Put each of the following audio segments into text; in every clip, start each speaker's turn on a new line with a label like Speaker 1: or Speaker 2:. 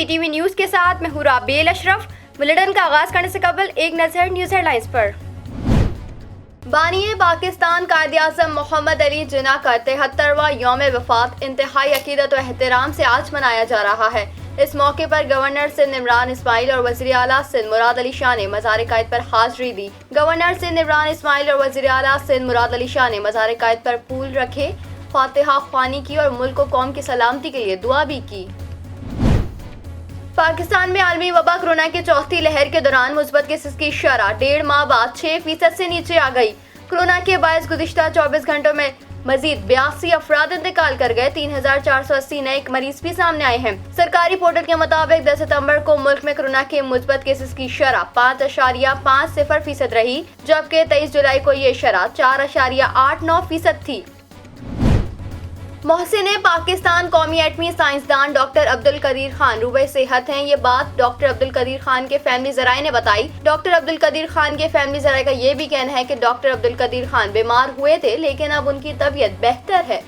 Speaker 1: BTV news के साथ मैं हूँ राबेल अशरफ। बुलेटिन का आगाज करने से कबल एक नजर न्यूज हेडलाइंस पर। बानी पाकिस्तान कायद-ए-आज़म मोहम्मद अली जिन्ना का 73वां यौम वफात इंतहाई अकीदत और एहतराम से आज मनाया जा रहा है। इस मौके पर गवर्नर सिंध इमरान इस्माइल और वज़ीर आला सिंध मुराद अली शाह ने मज़ार कायद पर हाजिरी दी। गवर्नर सिंध इमरान इस्माइल और वज़ीर आला सिंध मुराद अली शाह ने मज़ार कायद पर फूल रखे, फातिहा ख्वानी की और मुल्क व कौम की सलामती के लिए दुआ भी की। पाकिस्तान में आलमी वबा कोरोना की चौथी लहर के दौरान मुस्बत केसेस की शरह 1.5 माह बाद 6% से नीचे आ गई। कोरोना के बायस गुज़िश्ता 24 घंटों में मजीद 82 अफराद इंतकाल कर गए। 3,480 नए मरीज भी सामने आए हैं। सरकारी पोर्टल के मुताबिक 10 सितंबर को मुल्क में कोरोना के मुस्बत केसेस की शरह 5.50% रही, जबकि 23 जुलाई को ये शरह 4.89% थी। मोहसिन पाकिस्तान कौमी एटमी साइंसदान डॉक्टर अब्दुल कदीर खान रुबे सेहत हैं। ये बात डॉक्टर अब्दुल कदीर खान के फैमिली ज़राए ने बताई। डॉक्टर अब्दुल कदीर खान के फैमिली ज़राए का ये भी कहना है कि डॉक्टर अब्दुल कदीर खान बीमार हुए थे, लेकिन अब उनकी तबीयत बेहतर है।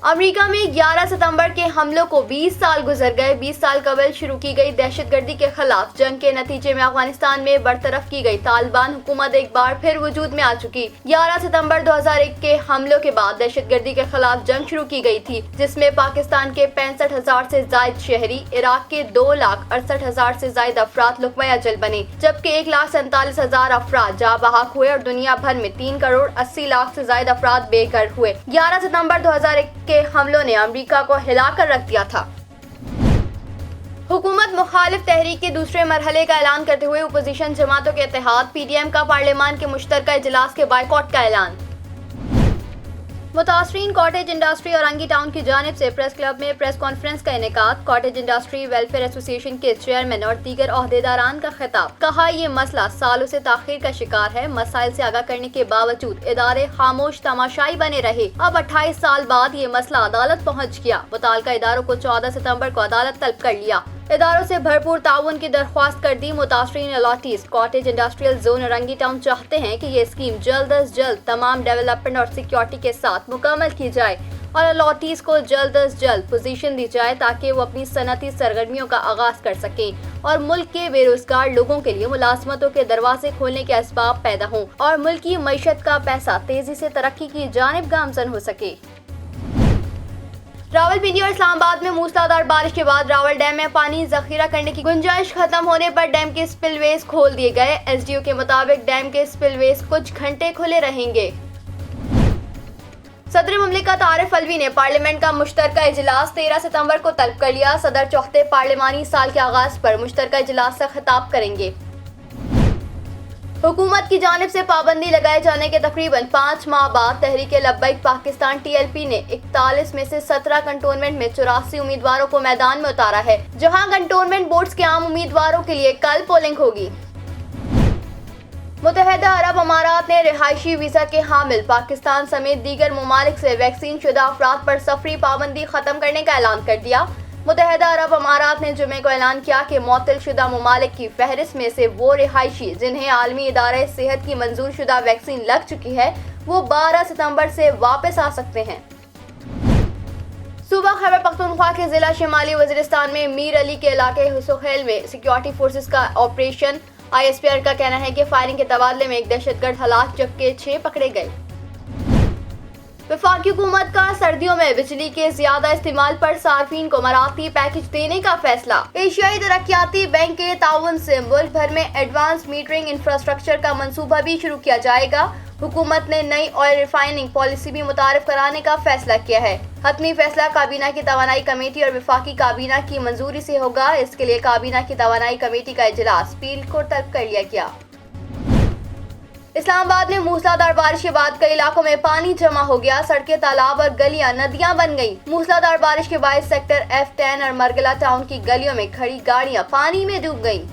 Speaker 1: अमेरिका में 11 सितंबर के हमलों को 20 साल गुजर गए। 20 साल कबल शुरू की गई दहशतगर्दी के खिलाफ जंग के नतीजे में अफगानिस्तान में बरतरफ की गई तालिबान हुकूमत एक बार फिर वजूद में आ चुकी। 11 सितंबर 2001 के हमलों के बाद दहशतगर्दी के खिलाफ जंग शुरू की गई थी, जिसमें पाकिस्तान के 65,000 से जायद शहरी, इराक के 2,68,000 से जायद अफराद लुक़्मा अजल बने, जबकि 1,47,000 अफराद जाँ बहक हुए और दुनिया भर में 3,80,00,000 से जायद अफराद बेघर हुए। 11 सितंबर 2001 के हमलों ने अमेरिका को हिलाकर रख दिया था। हुकूमत मुखालिफ तहरीक के दूसरे मरहले का ऐलान करते हुए अपोजिशन जमातों के इत्तेहाद PDM का पार्लियामान के मुश्तरका इजलास के बाइकॉट का ऐलान। मुतासरीन कॉटेज इंडस्ट्री औरंगी टाउन की जानिब से प्रेस क्लब में प्रेस कॉन्फ्रेंस का इनेकाद। कॉटेज इंडस्ट्री वेलफेयर एसोसिएशन के चेयरमैन और दीगर ओहदेदारान का खिताब। कहा ये मसला सालों से ताखीर का शिकार है। मसाइल से आगाह करने के बावजूद इदारे खामोश तमाशाई बने रहे। अब 28 साल बाद ये मसला अदालत पहुँच गया। मुताल्लिका इदारों को 14 सितम्बर को अदालत तलब कर लिया। इदारों से भरपूर ताउन की दरख्वास्त कर दी। मुतासरीन allottees cottage industrial zone Orangi town चाहते हैं कि ये स्कीम जल्द अज जल्द तमाम डेवलपमेंट और सिक्योरिटी के साथ मुकम्मल की जाए और अलॉटीज को जल्द अज जल्द पोजीशन दी जाए ताकि वो अपनी सनती सरगर्मियों का आगाज कर सकें और मुल्क के बेरोजगार लोगों के लिए मुलाजमतों के दरवाजे खोलने के असबाब पैदा हों और मुल्क की मईशत का पैसा तेजी से तरक्की की जानिब गामजन हो सके। रावलपिंडी और इस्लामाबाद में मूसलाधार बारिश के बाद रावल डैम में पानी जखीरा करने की गुंजाइश खत्म होने पर डैम के स्पिलवेज खोल दिए गए। SDO के मुताबिक डैम के स्पिलवेज कुछ घंटे खुले रहेंगे। सदर मुमलिकत आरिफ अलवी ने पार्लियामेंट का मुश्तरका इजलास 13 सितंबर को तलब कर लिया। सदर चौथे पार्लिमानी साल के आगाज पर मुश्तरका इजलास से खिताब करेंगे। हुकूमत की जानिब से पाबंदी लगाए जाने के तकरीबन 5 माह बाद तहरीक लब्बैक पाकिस्तान TLP ने 41 में से 17 कंटोनमेंट में 84 उम्मीदवारों को मैदान में उतारा है, जहां कंटोनमेंट बोर्ड्स के आम उम्मीदवारों के लिए कल पोलिंग होगी। मुत्तहिदा अरब अमारात ने रिहायशी वीजा के हामिल पाकिस्तान समेत दीगर ममालिक से वैक्सीन शुदा अफराद पर सफरी पाबंदी खत्म करने का ऐलान कर दिया। मुत्तहिदा अरब अमारात ने जुमे को ऐलान किया कि मुअत्तल शुदा ममालिक की फहरिस्त में से वो रिहायशी जिन्हें आलमी इदारे सेहत की मंजूर शुदा वैक्सीन लग चुकी है, वो 12 सितंबर से वापस आ सकते हैं। सूबा खैबर पख्तूनख्वा के जिला शिमाली वजीरिस्तान में मीर अली के इलाके हुसोखेल में सिक्योरिटी फोर्सेस का ऑपरेशन। ISPR का कहना है कि फायरिंग के तबादले में एक दहशतगर्द हलाक, जबकि 6 पकड़े गए। वफाकी हुकूमत का सर्दियों में बिजली के ज्यादा इस्तेमाल पर सार्फिन को मराती पैकेज देने का फैसला। एशियाई तरक्याती बैंक के ताउन से मुल्क भर में एडवांस मीटरिंग इंफ्रास्ट्रक्चर का मंसूबा भी शुरू किया जाएगा। हुकूमत ने नई ऑयल रिफाइनिंग पॉलिसी भी मुतारिफ कराने का फैसला किया है। हतमी फैसला काबीना की तवानाई कमेटी और वफाकी काबीना की मंजूरी से होगा। इसके लिए काबीना की तवानाई कमेटी का इजलास पील को तलब कर लिया गया। इस्लामाबाद में मूसलाधार बारिश के बाद कई इलाकों में पानी जमा हो गया। सड़कें, तालाब और गलियां नदियां बन गईं। मूसलाधार बारिश के बाद सेक्टर F10 और मरगला टाउन की गलियों में खड़ी गाड़ियां पानी में डूब गईं।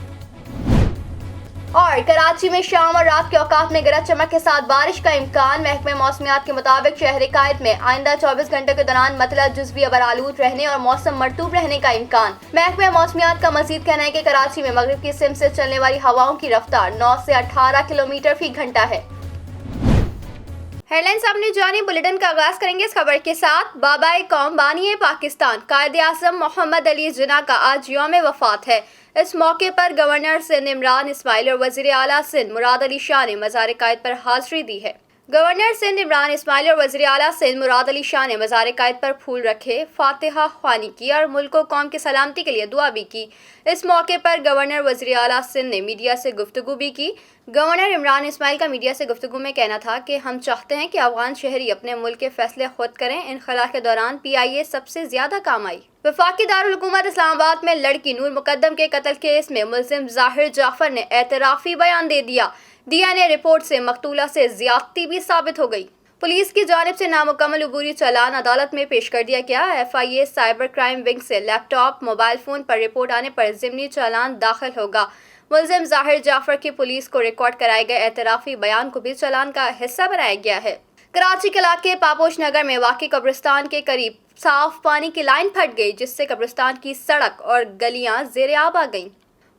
Speaker 1: और कराची में शाम और रात के औकात में गरज चमक के साथ बारिश का इम्कान। महकमे मौसमियात के मुताबिक शहर कायद में आइंदा 24 घंटों के दौरान मतलब जुज़वी अबरालूद रहने और मौसम मरतूब रहने का इम्कान। महकमे मौसमियात का मजीद कहना है कि कराची में मगरिब की सिमत से चलने वाली हवाओं की रफ्तार 9 से 18 किलोमीटर फी घंटा है। ہیڈ لائنز اپنے جانی بلیٹن کا آغاز کریں گے اس خبر کے ساتھ۔ بابائے قوم بانی پاکستان قائد اعظم محمد علی جناح کا آج یوم وفات ہے۔ اس موقع پر گورنر سندھ عمران اسماعیل اور وزیر اعلیٰ سندھ مراد علی شاہ نے مزار قائد پر حاضری دی ہے۔ گورنر سندھ عمران اسماعیل اور وزیر اعلیٰ سندھ مراد علی شاہ نے مزار قائد پر پھول رکھے، فاتحہ خوانی کی اور ملک و قوم کی سلامتی کے لیے دعا بھی کی۔ اس موقع پر گورنر وزیر اعلیٰ سندھ نے میڈیا سے گفتگو بھی کی۔ گورنر عمران اسماعیل کا میڈیا سے گفتگو میں کہنا تھا کہ ہم چاہتے ہیں کہ افغان شہری اپنے ملک کے فیصلے خود کریں۔ انخلا کے دوران PIA سب سے زیادہ کام آئی۔ وفاقی دارالحکومت اسلام آباد میں لڑکی نور مقدم کے قتل کیس میں ملزم ظاہر جعفر نے اعترافی بیان دے دیا۔ DNA رپورٹ سے مقتولہ سے زیادتی بھی ثابت ہو گئی۔ پولیس کی جانب سے نامکمل عبوری چالان عدالت میں پیش کر دیا گیا۔ FIA سائبر کرائم ونگ سے لیپ ٹاپ، موبائل فون پر رپورٹ آنے پر ضمنی چالان داخل ہوگا۔ ملزم ظاہر جعفر کی پولیس کو ریکارڈ کرائے گئے اعترافی بیان کو بھی چالان کا حصہ بنایا گیا ہے۔ کراچی کے علاقے پاپوش نگر میں واقع قبرستان کے قریب صاف پانی کی لائن پھٹ گئی، جس سے قبرستان کی سڑک اور گلیاں زیر آب آ گئیں۔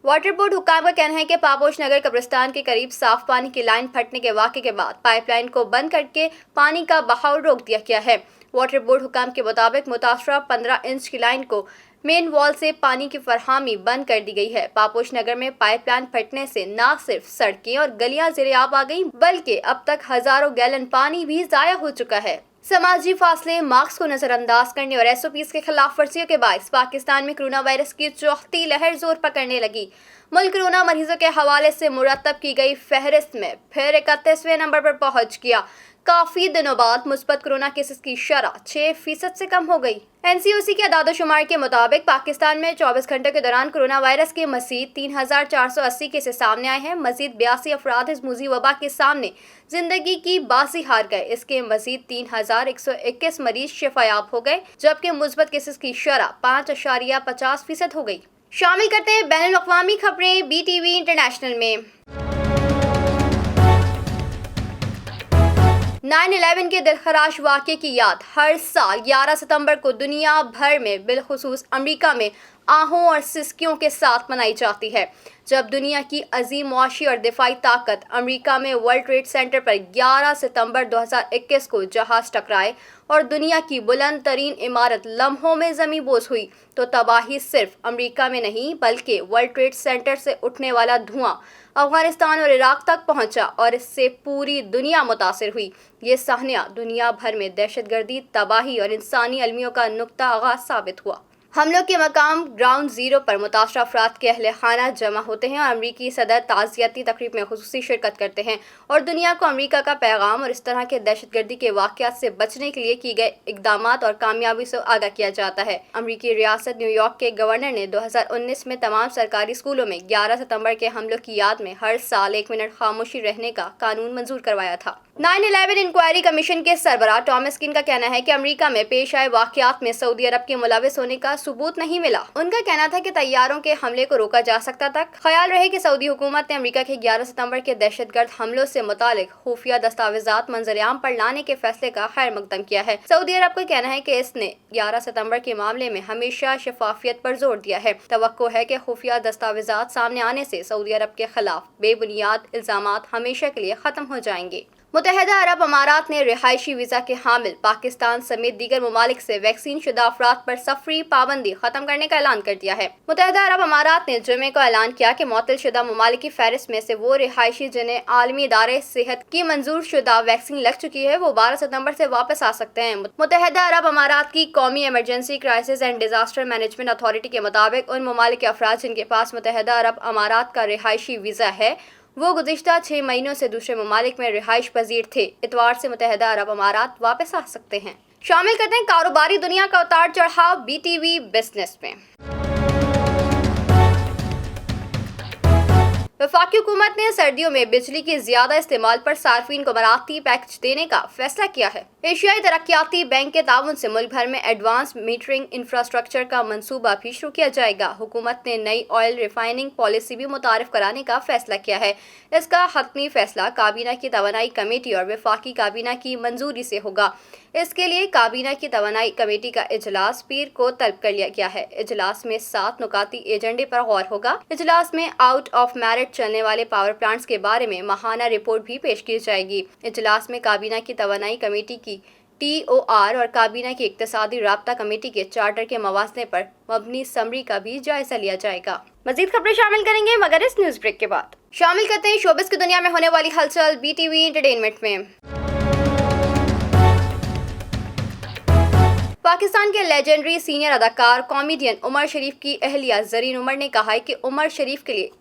Speaker 1: واٹر بورڈ حکام کا کہنا ہے کہ پاپوش نگر قبرستان کے قریب صاف پانی کی لائن پھٹنے کے واقعے کے بعد پائپ لائن کو بند کر کے پانی کا بہاؤ روک دیا گیا ہے۔ واٹر بورڈ حکام کے مطابق متاثرہ 15 انچ کی لائن کو مین وال سے پانی کی فراہمی بند کر دی گئی ہے۔ پاپوش نگر میں پائپ لائن پھٹنے سے نہ صرف سڑکیں اور گلیاں زیر آب آ گئیں بلکہ اب تک ہزاروں گیلن پانی بھی ضائع ہو چکا ہے۔ سماجی فاصلے، ماسک کو نظر انداز کرنے اور SOPs کے خلاف ورزیوں کے باعث پاکستان میں کرونا وائرس کی چوتھی لہر زور پکڑنے لگی۔ ملک کرونا مریضوں کے حوالے سے مرتب کی گئی فہرست میں پھر 31ویں نمبر پر پہنچ گیا۔ کافی دنوں بعد مثبت کرونا کیسز کی شرح 6% سے کم ہو گئی۔ NCOC کے اعداد و شمار کے مطابق پاکستان میں 24 گھنٹوں کے دوران کرونا وائرس کے مزید 3480 کیسز سامنے آئے ہیں۔ مزید 82 افراد اس موذی وبا کے سامنے زندگی کی بازی ہار گئے۔ اس کے مزید 3121 مریض شفا یاب ہو گئے، جبکہ مثبت کیسز کی شرح 5.50% ہو گئی۔ شامل کرتے ہیں بین الاقوامی خبریں BTV انٹرنیشنل میں۔ 9/11 کے دلخراش واقعے کی یاد ہر سال 11 ستمبر کو دنیا بھر میں بالخصوص امریکہ میں آہوں اور سسکیوں کے ساتھ منائی جاتی ہے، جب دنیا کی عظیم معاشی اور دفاعی طاقت امریکہ میں ورلڈ ٹریڈ سینٹر پر 11 ستمبر 2021 کو جہاز ٹکرائے اور دنیا کی بلند ترین عمارت لمحوں میں زمیں بوس ہوئی، تو تباہی صرف امریکہ میں نہیں بلکہ ورلڈ ٹریڈ سینٹر سے اٹھنے والا دھواں افغانستان اور عراق تک پہنچا اور اس سے پوری دنیا متاثر ہوئی۔ یہ صحنہ دنیا بھر میں دہشت گردی، تباہی اور انسانی المیوں کا نقطہ آغاز ثابت ہوا۔ حملوں کے مقام گراؤنڈ زیرو پر متاثرہ افراد کے اہل خانہ جمع ہوتے ہیں اور امریکی صدر تعزیتی تقریب میں خصوصی شرکت کرتے ہیں اور دنیا کو امریکہ کا پیغام اور اس طرح کے دہشت گردی کے واقعات سے بچنے کے لیے کی گئے اقدامات اور کامیابی سے آگاہ کیا جاتا ہے۔ امریکی ریاست نیو یارک کے گورنر نے 2019 میں تمام سرکاری اسکولوں میں 11 ستمبر کے حملوں کی یاد میں ہر سال 1 منٹ خاموشی رہنے کا قانون منظور کروایا تھا۔ 9/11 انکوائری کمیشن کے سربراہ ٹامس کین کا کہنا ہے کہ امریکہ میں پیش آئے واقعات میں سعودی عرب کے ملوث ہونے کا ثبوت نہیں ملا۔ ان کا کہنا تھا کہ طیاروں کے حملے کو روکا جا سکتا تھا۔ خیال رہے کہ سعودی حکومت نے امریکہ کے 11 ستمبر کے دہشت گرد حملوں سے متعلق خفیہ دستاویزات منظر عام پر لانے کے فیصلے کا خیر مقدم کیا ہے۔ سعودی عرب کا کہنا ہے کہ اس نے 11 ستمبر کے معاملے میں ہمیشہ شفافیت پر زور دیا ہے۔ توقع ہے کہ خفیہ دستاویزات سامنے آنے سے سعودی عرب کے خلاف بے بنیاد الزامات ہمیشہ کے لیے ختم ہو جائیں گے۔ متحدہ عرب امارات نے رہائشی ویزا کے حامل پاکستان سمیت دیگر ممالک سے ویکسین شدہ افراد پر سفری پابندی ختم کرنے کا اعلان کر دیا ہے۔ متحدہ عرب امارات نے جمعے کو اعلان کیا کہ معطل شدہ ممالک کی فہرست میں سے وہ رہائشی جنہیں عالمی ادارے صحت کی منظور شدہ ویکسین لگ چکی ہے، وہ 12 ستمبر سے واپس آ سکتے ہیں۔ متحدہ عرب امارات کی قومی emergency crisis and disaster management authority کے مطابق ان ممالک کے افراد جن کے پاس متحدہ عرب امارات کا رہائشی ویزا ہے، وہ گزشتہ 6 مہینوں سے دوسرے ممالک میں رہائش پذیر تھے، اتوار سے متحدہ عرب امارات واپس آ سکتے ہیں۔ شامل کرتے ہیں کاروباری دنیا کا اتار چڑھاؤ BTV بزنس میں۔ وفاقی حکومت نے سردیوں میں بجلی کے زیادہ استعمال پر صارفین کو مراعاتی پیکج دینے کا فیصلہ کیا ہے۔ एशियाई तरक्याती बैंक के ताउन से मुल्क भर में एडवांस मीटरिंग इंफ्रास्ट्रक्चर का मंसूबा भी शुरू किया जाएगा। हुकूमत ने नई ऑयल रिफाइनिंग पॉलिसी भी मुतारिफ कराने का फैसला किया है। इसका हतमी फैसला काबीना की तवानाई कमेटी और वफाकी काबीना की मंजूरी से होगा। इसके लिए काबीना की तवानाई कमेटी का इजलास पीर को तलब कर लिया गया है। इजलास में 7 नुकाती एजेंडे पर गौर होगा। इजलास में आउट ऑफ मेरिट चलने वाले पावर प्लांट्स के बारे में माहाना रिपोर्ट भी पेश की जाएगी। इजलास में काबीना की तवानाई कमेटी की TOR और काबीना की इक्तिसादी राब्ता कमेटी के चार्टर के मवासने पर मबनी समरी का भी जायजा लिया जाएगा। मजीद खबरें शामिल करेंगे मगर इस न्यूज ब्रेक के बाद। शामिल करते हैं शोबिस की दुनिया में होने वाली हलचल BTV एंटरटेनमेंट में। पाकिस्तान के लेजेंडरी सीनियर अदाकार कॉमेडियन उमर शरीफ की अहलिया जरीन उमर ने कहा है कि उमर शरीफ के लिए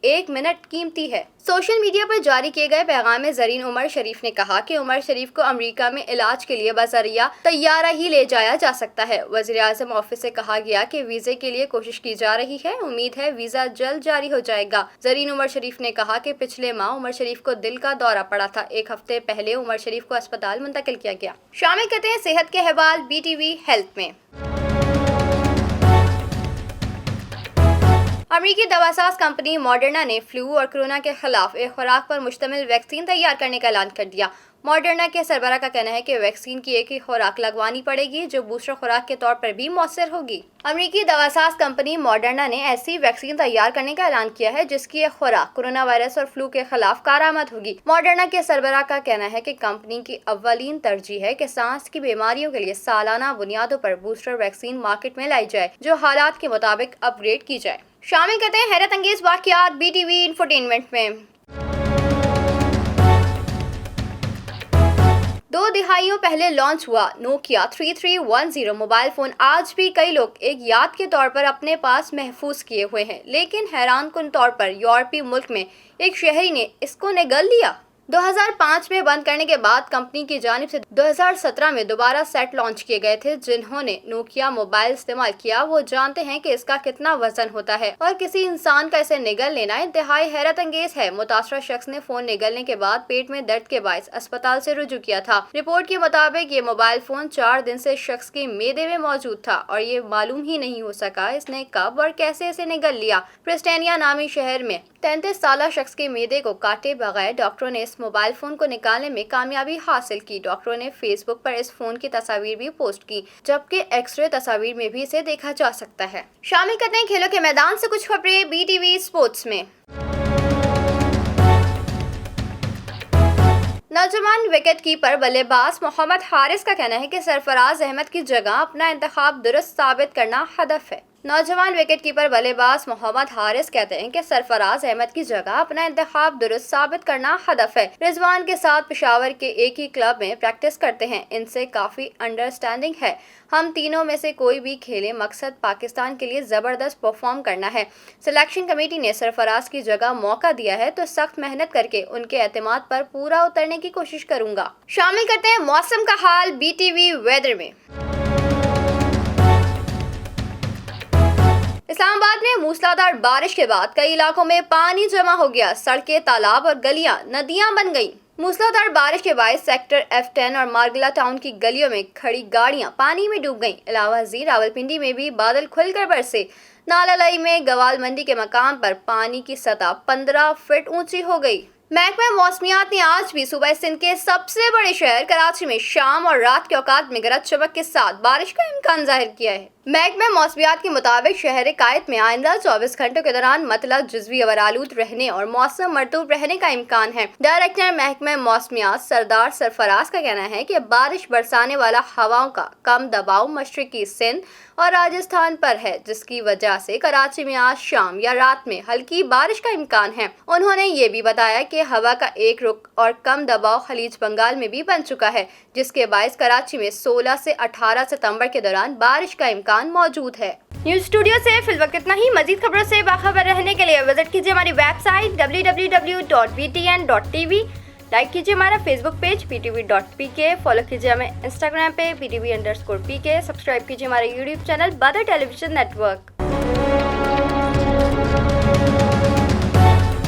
Speaker 1: एक मिनट कीमती है। सोशल मीडिया पर जारी किए गए पैगाम में जरीन उमर शरीफ ने कहा कि उमर शरीफ को अमेरिका में इलाज के लिए बजरिया तैयारा ही ले जाया जा सकता है। वज़ीर-ए-आज़म ऑफिस से कहा गया कि वीजे के लिए कोशिश की जा रही है। उम्मीद है वीजा जल्द जारी हो जाएगा। जरीन उमर शरीफ ने कहा कि पिछले माह उमर शरीफ को दिल का दौरा पड़ा था। 1 हफ्ते पहले उमर शरीफ को अस्पताल मुंतकिल किया गया। शामिल करते हैं सेहत के अहवाल BTV हेल्थ में। अमेरिकी दवासाज कंपनी मॉडर्ना ने फ्लू और कोरोना के खिलाफ एक खुराक पर मुश्तमिल वैक्सीन तैयार करने का ऐलान कर दिया। मॉडर्ना के सरबराह का कहना है कि वैक्सीन की एक ही खुराक लगवानी पड़ेगी जो बूस्टर खुराक के तौर पर भी मौसर होगी। अमेरिकी दवासाज कंपनी मॉडर्ना ने ऐसी वैक्सीन तैयार करने का ऐलान किया है जिसकी एक खुराक कोरोना वायरस और फ्लू के खिलाफ कारआमद होगी। मॉडर्ना के सरबराह का कहना है कि कंपनी की अव्वलीन तरजीह है कि सांस की बीमारियों के लिए सालाना बुनियादों पर बूस्टर वैक्सीन मार्केट में लाई जाए जो हालात के मुताबिक अपग्रेड की जाए। शामिल करते हैं हैरत अंगेज वाक़यात BTV इंफोटेनमेंट में। 2 दिहाइयों पहले लॉन्च हुआ नोकिया 3310 मोबाइल फोन आज भी कई लोग एक याद के तौर पर अपने पास महफूज किए हुए हैं, लेकिन हैरानकुन तौर पर यूरोपीय मुल्क में एक शहरी ने इसको निगल लिया। 2005 में बंद करने के बाद कंपनी की जानिब से 2017 में दोबारा सेट लॉन्च किए गए थे। जिन्होंने नोकिया मोबाइल इस्तेमाल किया वो जानते हैं कि इसका कितना वजन होता है और किसी इंसान का इसे निगल लेना इंतहाई हैरत अंगेज है। मुतासरा शख्स ने फोन निगलने के बाद पेट में दर्द के बायस अस्पताल से रुजू किया था। रिपोर्ट के मुताबिक ये मोबाइल फोन 4 दिन से शख्स के मेदे में मौजूद था और ये मालूम ही नहीं हो सका इसने कब और कैसे इसे निगल लिया। प्रिस्टेनिया नामी शहर में 33 साला शख्स के मेदे को काटे बगैर डॉक्टरों ने इस मोबाइल फोन को निकालने में कामयाबी हासिल की। डॉक्टरों ने फेसबुक पर इस फोन की तस्वीर भी पोस्ट की, जबकि एक्सरे तस्वीर में भी इसे देखा जा सकता है। शामिल करते हैं खेलों के मैदान से कुछ खबरें BTV स्पोर्ट्स में। नौजवान विकेट कीपर बल्लेबाज मोहम्मद हारिस का कहना है कि सरफराज अहमद की जगह अपना इंतखाब दुरुस्त साबित करना हदफ है। नौजवान विकेट कीपर बल्लेबाज मोहम्मद हारिस कहते हैं कि सरफराज अहमद की जगह अपना इंतखाब दुरुस्त साबित करना हदफ है। रिजवान के साथ पेशावर के एक ही क्लब में प्रैक्टिस करते हैं। इनसे काफ़ी अंडरस्टैंडिंग है। हम तीनों में से कोई भी खेले, मकसद पाकिस्तान के लिए ज़बरदस्त परफॉर्म करना है। सिलेक्शन कमेटी ने सरफराज की जगह मौका दिया है तो सख्त मेहनत करके उनके एतमाद पर पूरा उतरने की कोशिश करूँगा। शामिल करते हैं मौसम का हाल BTV वेदर में। इस्लामाबाद में मूसलाधार बारिश के बाद कई इलाकों में पानी जमा हो गया। सड़कें, तालाब और गलियां नदियां बन गईं। मूसलाधार बारिश के बायस सेक्टर F10 और मार्गला टाउन की गलियों में खड़ी गाड़ियां पानी में डूब गईं। इलाहाबाद रावलपिंडी में भी बादल खुलकर बरसे। नालालाई में गवाल मंडी के मकाम पर पानी की सतह 15 फीट ऊंची हो गई। महकमा मौसमियात ने आज भी सूबा सिंध के सबसे बड़े शहर कराची में शाम और रात के औकात में गरज चमक के साथ बारिश का इम्कान जाहिर किया है। महकमा मौसमियात के मुताबिक शहर कायद में आइंदा 24 घंटों के दौरान मतला जुज़वी अवरालूद रहने और मौसम मरतूब रहने का इम्कान है। डायरेक्टर महकमा मौसमियात सरदार सरफराज का कहना है कि बारिश बरसाने वाला हवाओं का कम दबाव मशरकी सिंध और राजस्थान पर है, जिसकी वजह से कराची में आज शाम या रात में हल्की बारिश का इम्कान है। उन्होंने ये भी बताया कि हवा का एक रुख और कम दबाव खलीज बंगाल में भी बन चुका है, जिसके बायस कराची में 16 से 18 सितंबर के दौरान बारिश का इम्कान मौजूद है। न्यूज स्टूडियो से फिल वक्त इतना ही। मजीद खबरों से बाखबर रहने के लिए विजिट कीजिए हमारी वेबसाइट www.btn.tv। लाइक कीजिए हमारा फेसबुक पेज ptv.pk, फॉलो कीजिए हमें इंस्टाग्राम पे ptv_pk, सब्सक्राइब कीजिए हमारे यूट्यूब चैनल बदर टेलीविजन नेटवर्क।